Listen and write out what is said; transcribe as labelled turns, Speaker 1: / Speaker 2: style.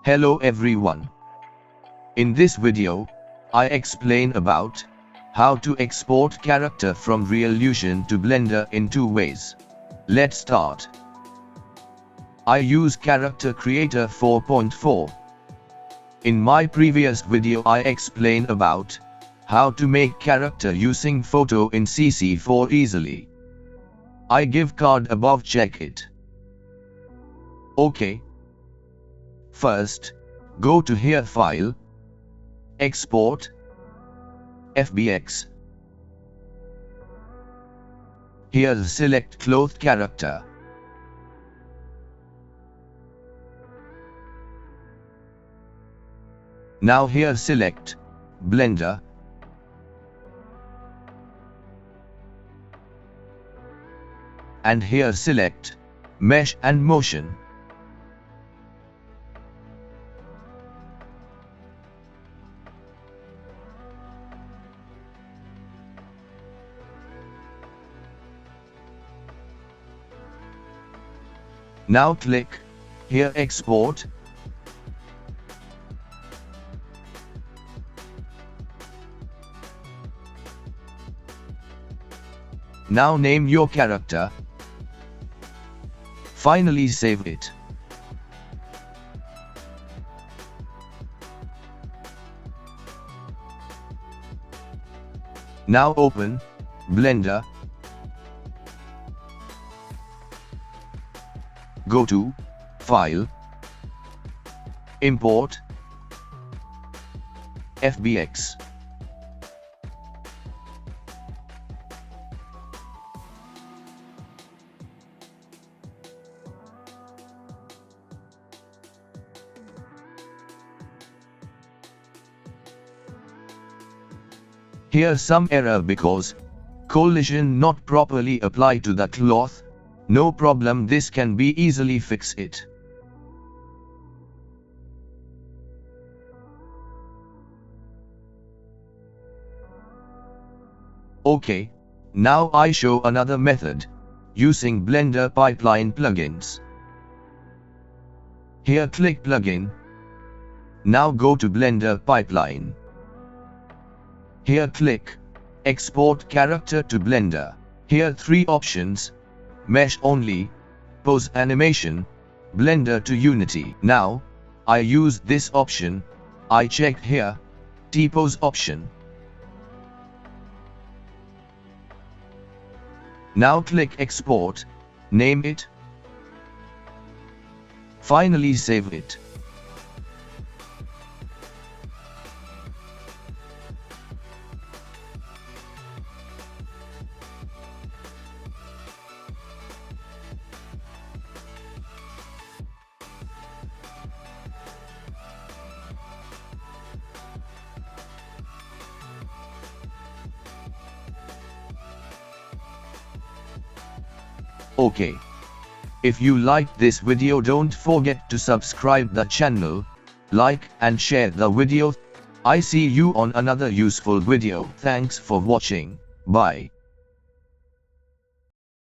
Speaker 1: Hello everyone. In this video, I explain about how to export character from Reallusion to Blender in two ways. Let's start. I use Character Creator 4.4. In my previous video I explained about how to make character using photo in CC4 easily. I give card above, check it. Okay. First, go to here, File, Export, FBX. Here select clothed character. Now here select Blender. And here select Mesh and Motion. Now click here, Export. Now name your character. Finally save it. Now open Blender. Go to File, Import, FBX. Here some error because collision not properly applied to the cloth. No problem, this can be easily fix it. Okay, now I show another method using Blender Pipeline plugins. Here click Plugin. Now go to Blender Pipeline. Here click Export Character to Blender. Here three options: Mesh only, Pose animation, Blender to Unity. Now, I use this option. I checked here, T-Pose option. Now click Export, name it. Finally save it. Okay. If you liked this video, don't forget to subscribe the channel, like and share the video. I see you on another useful video. Thanks for watching. Bye.